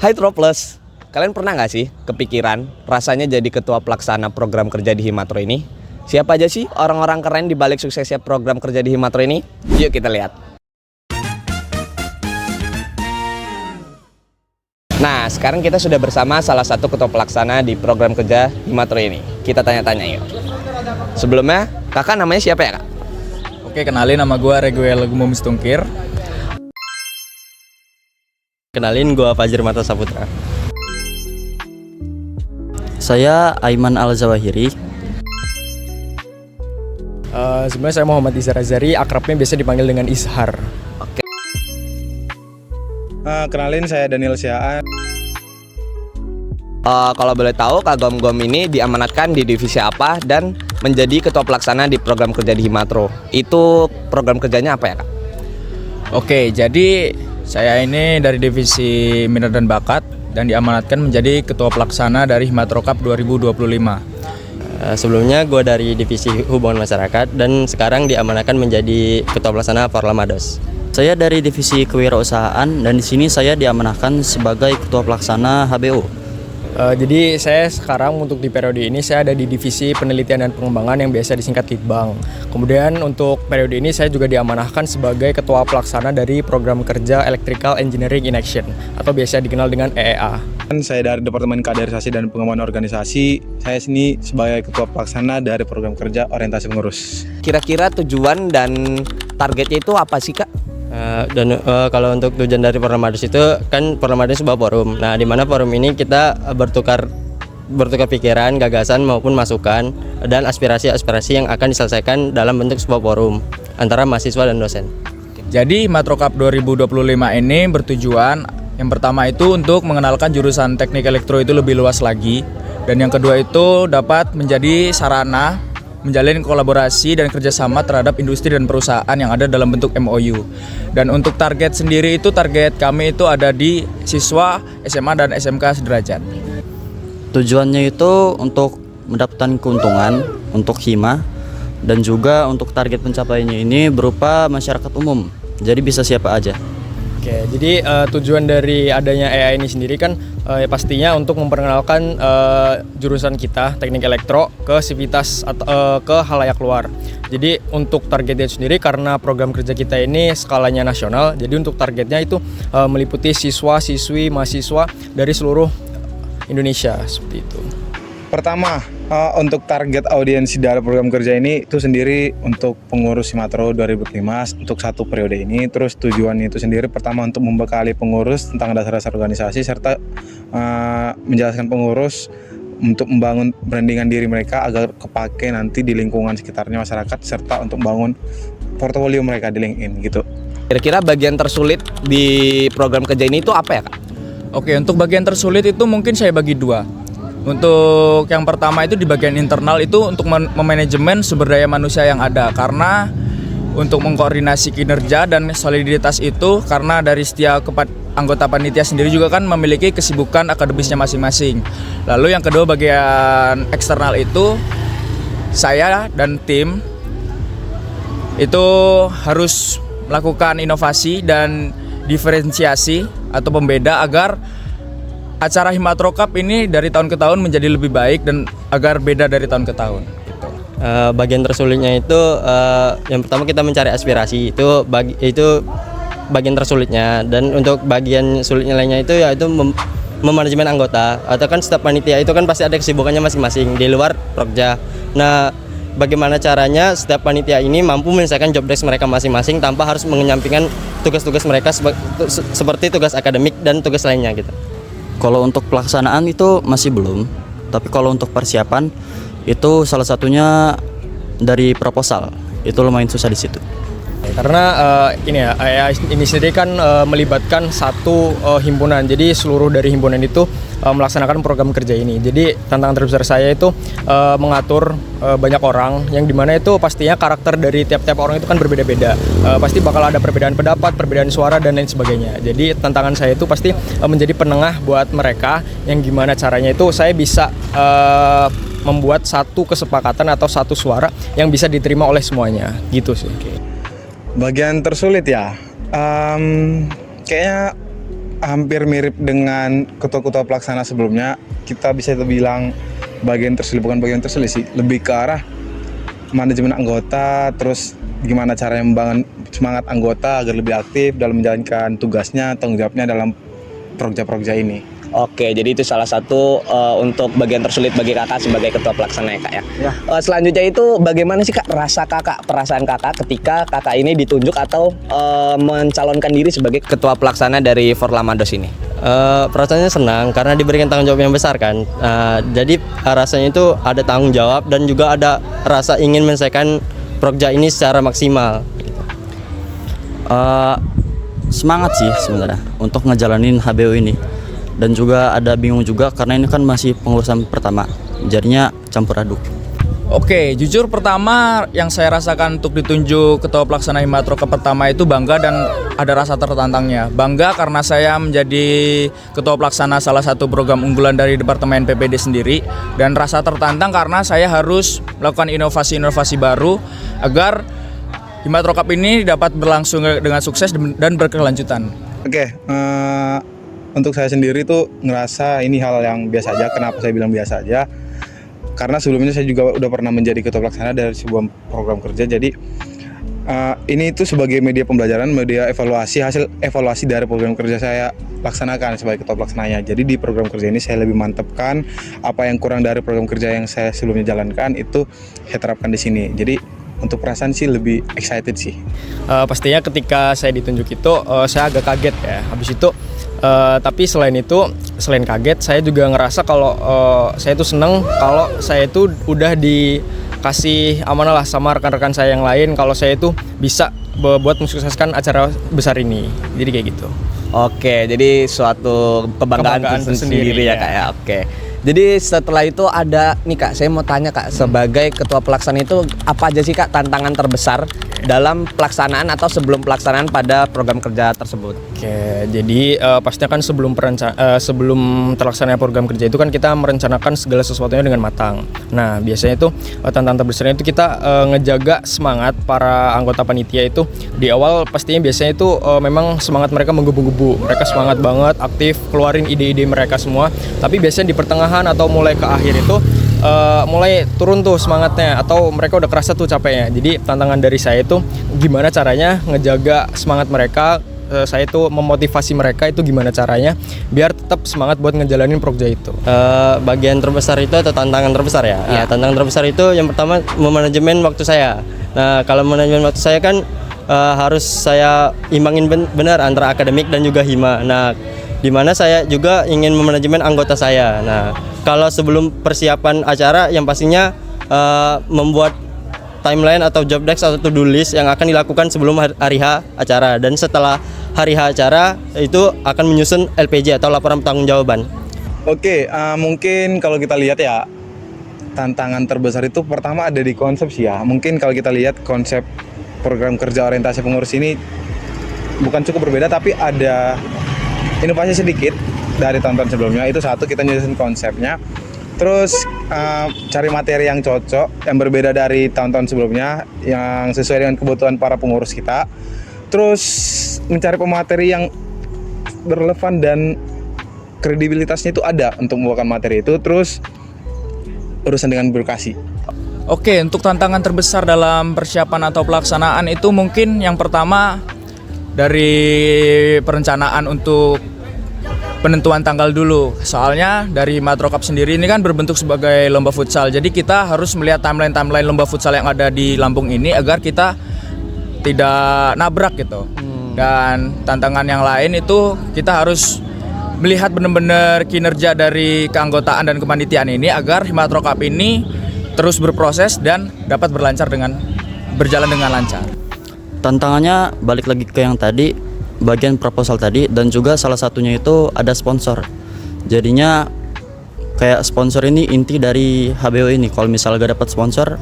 Hai Troplus, kalian pernah nggak sih kepikiran rasanya jadi ketua pelaksana program kerja di Himatro ini? Siapa aja sih orang-orang keren di balik suksesnya program kerja di Himatro ini? Yuk kita lihat. Nah, sekarang kita sudah bersama salah satu ketua pelaksana di program kerja Himatro ini. Kita tanya-tanya yuk. Sebelumnya, kakak namanya siapa ya kak? Oke, kenalin, nama gue Reguel Gumum Stungkir. Kenalin, gue Fajir Mata Saputra. Saya Aiman Al-Zawahiri. Sebenarnya saya Muhammad Izhar Azari, akrabnya biasa dipanggil dengan Izhar. Kenalin, saya Daniel Siaan. Kalau boleh tahu, Kak Gom ini diamanatkan di divisi apa dan menjadi ketua pelaksana di program kerja di Himatro. Itu program kerjanya apa ya kak? Oke, jadi saya ini dari divisi Minat dan Bakat dan diamanatkan menjadi ketua pelaksana dari Himatro Cup 2025. Sebelumnya gue dari divisi Hubungan Masyarakat dan sekarang diamanahkan menjadi ketua pelaksana Parlamados. Saya dari divisi Kewirausahaan dan di sini saya diamanahkan sebagai ketua pelaksana HBO. Jadi saya sekarang untuk di periode ini saya ada di divisi penelitian dan pengembangan yang biasa disingkat Litbang. Kemudian untuk periode ini saya juga diamanahkan sebagai ketua pelaksana dari program kerja Electrical Engineering in Action atau biasa dikenal dengan EEA. Saya dari Departemen Kaderisasi dan Pengembangan Organisasi. Saya sini sebagai ketua pelaksana dari program kerja Orientasi Pengurus. Kira-kira tujuan dan targetnya itu apa sih kak? Kalau untuk tujuan dari Parlamados itu kan Parlamados sebuah forum. Nah, di mana forum ini kita bertukar pikiran, gagasan maupun masukan dan aspirasi-aspirasi yang akan diselesaikan dalam bentuk sebuah forum antara mahasiswa dan dosen. Jadi Himatro Cup 2025 ini bertujuan yang pertama itu untuk mengenalkan jurusan teknik elektro itu lebih luas lagi, dan yang kedua itu dapat menjadi sarana menjalin kolaborasi dan kerjasama terhadap industri dan perusahaan yang ada dalam bentuk MOU. Dan untuk target sendiri itu target kami itu ada di siswa SMA dan SMK sederajat. Tujuannya itu untuk mendapatkan keuntungan untuk Hima dan juga untuk target pencapaiannya ini berupa masyarakat umum. Jadi bisa siapa aja. Oke, jadi tujuan dari adanya EA ini sendiri kan pastinya untuk memperkenalkan jurusan kita teknik elektro ke sivitas atau ke halayak luar. Jadi untuk targetnya sendiri karena program kerja kita ini skalanya nasional, jadi untuk targetnya itu meliputi siswa-siswi mahasiswa dari seluruh Indonesia seperti itu. Pertama, untuk target audiensi dari program kerja ini itu sendiri untuk pengurus Himatro 2005 untuk satu periode ini. Terus tujuannya itu sendiri pertama untuk membekali pengurus tentang dasar-dasar organisasi serta menjelaskan pengurus untuk membangun brandingan diri mereka agar kepake nanti di lingkungan sekitarnya masyarakat serta untuk membangun portofolio mereka di LinkedIn gitu. Kira-kira bagian tersulit di program kerja ini itu apa ya kak? Oke, untuk bagian tersulit itu mungkin saya bagi dua. Untuk yang pertama itu di bagian internal itu untuk memanajemen sumber daya manusia yang ada, karena untuk mengkoordinasi kinerja dan soliditas itu karena dari setiap anggota panitia sendiri juga kan memiliki kesibukan akademisnya masing-masing. Lalu yang kedua bagian eksternal itu saya dan tim itu harus melakukan inovasi dan diferensiasi atau pembeda agar acara Himatro Cup ini dari tahun ke tahun menjadi lebih baik dan agar beda dari tahun ke tahun. Gitu. Bagian tersulitnya itu yang pertama kita mencari aspirasi itu bagian tersulitnya, dan untuk bagian sulitnya lainnya itu yaitu memanajemen anggota atau kan setiap panitia itu kan pasti ada kesibukannya masing-masing di luar prokja. Nah, bagaimana caranya setiap panitia ini mampu menyelesaikan job desk mereka masing-masing tanpa harus menyampingkan tugas-tugas mereka seperti tugas akademik dan tugas lainnya gitu. Kalau untuk pelaksanaan itu masih belum, tapi kalau untuk persiapan itu salah satunya dari proposal, itu lumayan susah di situ. Karena ini sendiri kan melibatkan satu himpunan, jadi seluruh dari himpunan itu melaksanakan program kerja ini. Jadi tantangan terbesar saya itu mengatur banyak orang, yang dimana itu pastinya karakter dari tiap-tiap orang itu kan berbeda-beda. Pasti bakal ada perbedaan pendapat, perbedaan suara dan lain sebagainya. Jadi tantangan saya itu pasti menjadi penengah buat mereka, yang gimana caranya itu saya bisa membuat satu kesepakatan atau satu suara yang bisa diterima oleh semuanya gitu sih. Bagian tersulit ya, kayaknya hampir mirip dengan ketua-ketua pelaksana sebelumnya. Kita bisa bilang bagian tersulit, bukan bagian tersulit sih, lebih ke arah manajemen anggota, terus gimana caranya membangun semangat anggota agar lebih aktif dalam menjalankan tugasnya, tanggung jawabnya dalam proja-proja ini. Oke, jadi itu salah satu untuk bagian tersulit bagi kakak sebagai ketua pelaksana ya kak ya. Selanjutnya itu bagaimana sih kak rasa kakak, perasaan kakak ketika kakak ini ditunjuk atau mencalonkan diri sebagai ketua pelaksana dari Forlamados ini? Perasaannya senang karena diberikan tanggung jawab yang besar kan. Jadi rasanya itu ada tanggung jawab dan juga ada rasa ingin menyelesaikan proja ini secara maksimal. Semangat sih sebenarnya untuk ngejalanin HBO ini, dan juga ada bingung juga karena ini kan masih pengurusan pertama, jadinya campur aduk. Oke, jujur pertama yang saya rasakan untuk ditunjuk ketua pelaksana Himatro ke pertama itu bangga dan ada rasa tertantangnya. Bangga karena saya menjadi ketua pelaksana salah satu program unggulan dari Departemen PPD sendiri, dan rasa tertantang karena saya harus melakukan inovasi-inovasi baru agar Himatro Cup ini dapat berlangsung dengan sukses dan berkelanjutan. Oke, untuk saya sendiri tuh ngerasa ini hal yang biasa aja. Kenapa saya bilang biasa aja? Karena sebelumnya saya juga udah pernah menjadi ketua pelaksana dari sebuah program kerja. Jadi ini itu sebagai media pembelajaran, media evaluasi, hasil evaluasi dari program kerja saya laksanakan sebagai ketua pelaksananya. Jadi di program kerja ini saya lebih mantapkan apa yang kurang dari program kerja yang saya sebelumnya jalankan, itu saya terapkan di sini. Jadi untuk perasaan sih lebih excited sih. Pastinya ketika saya ditunjuk itu saya agak kaget ya. Habis itu tapi selain kaget, saya juga ngerasa kalau saya itu seneng kalau saya itu udah dikasih amanah lah sama rekan-rekan saya yang lain kalau saya itu bisa buat mensukseskan acara besar ini. Jadi kayak gitu. Oke, jadi suatu kebanggaan tersendiri ya kak ya. Oke. Jadi setelah itu ada nih kak, saya mau tanya kak, sebagai ketua pelaksana itu apa aja sih kak tantangan terbesar dalam pelaksanaan atau sebelum pelaksanaan pada program kerja tersebut? Oke, jadi pastinya kan sebelum terlaksananya program kerja itu kan kita merencanakan segala sesuatunya dengan matang. Nah, biasanya itu tantangan terbesarnya itu kita ngejaga semangat para anggota panitia itu di awal. Pastinya biasanya itu memang semangat mereka menggebu-gebu, mereka semangat banget, aktif, keluarin ide-ide mereka semua. Tapi biasanya di pertengahan atau mulai ke akhir itu mulai turun tuh semangatnya atau mereka udah kerasa tuh capeknya. Jadi tantangan dari saya itu gimana caranya ngejaga semangat mereka, saya itu memotivasi mereka itu gimana caranya biar tetap semangat buat ngejalanin proja itu. Bagian terbesar itu atau tantangan terbesar ya? Tantangan terbesar itu yang pertama memanajemen waktu saya. Nah, kalau manajemen waktu saya kan harus saya imbangin benar antara akademik dan juga hima. Nah, di mana saya juga ingin memanajemen anggota saya. Nah, kalau sebelum persiapan acara yang pastinya membuat timeline atau job desk atau to-do list yang akan dilakukan sebelum hari H acara, dan setelah hari H acara itu akan menyusun LPJ atau laporan pertanggungjawaban. Oke, mungkin kalau kita lihat ya, tantangan terbesar itu pertama ada di konsep sih ya. Mungkin kalau kita lihat konsep program kerja orientasi pengurus ini bukan cukup berbeda, tapi ada inovasi sedikit dari tahun-tahun sebelumnya. Itu satu, kita nyusun konsepnya. Terus cari materi yang cocok, yang berbeda dari tahun-tahun sebelumnya, yang sesuai dengan kebutuhan para pengurus kita. Terus mencari pemateri yang relevan dan kredibilitasnya itu ada untuk membawakan materi itu. Terus urusan dengan birokrasi. Oke, untuk tantangan terbesar dalam persiapan atau pelaksanaan itu mungkin yang pertama dari perencanaan untuk penentuan tanggal dulu. Soalnya dari Himatro Cup sendiri ini kan berbentuk sebagai lomba futsal. Jadi kita harus melihat timeline lomba futsal yang ada di Lampung ini agar kita tidak nabrak gitu. Dan tantangan yang lain itu kita harus melihat benar-benar kinerja dari keanggotaan dan kepanitiaan ini agar Himatro Cup ini terus berproses dan dapat berjalan dengan lancar. Tantangannya balik lagi ke yang tadi, bagian proposal tadi, dan juga salah satunya itu ada sponsor. Jadinya kayak sponsor ini inti dari HBO ini. Kalau misalnya gak dapat sponsor,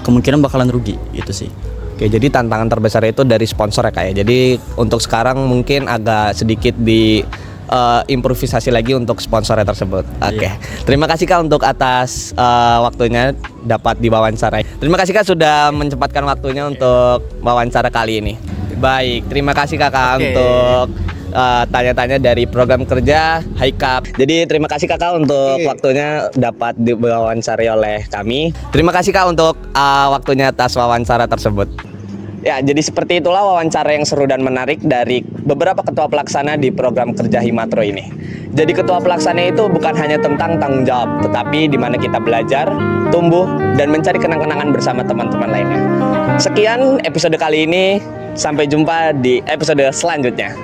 kemungkinan bakalan rugi gitu sih. Oke, jadi tantangan terbesar itu dari sponsor ya kak ya. Jadi untuk sekarang mungkin agak sedikit improvisasi lagi untuk sponsornya tersebut. Oke. Terima kasih Kak untuk atas waktunya dapat diwawancarai. Terima kasih Kak sudah menyempatkan waktunya untuk wawancara kali ini. Baik, terima kasih Kakak untuk tanya-tanya dari program kerja HiCap. Jadi terima kasih Kakak untuk waktunya dapat diwawancari oleh kami. Terima kasih Kak untuk waktunya atas wawancara tersebut. Ya, jadi seperti itulah wawancara yang seru dan menarik dari beberapa ketua pelaksana di program kerja Himatro ini. Jadi ketua pelaksana itu bukan hanya tentang tanggung jawab, tetapi di mana kita belajar, tumbuh, dan mencari kenang-kenangan bersama teman-teman lainnya. Sekian episode kali ini, sampai jumpa di episode selanjutnya.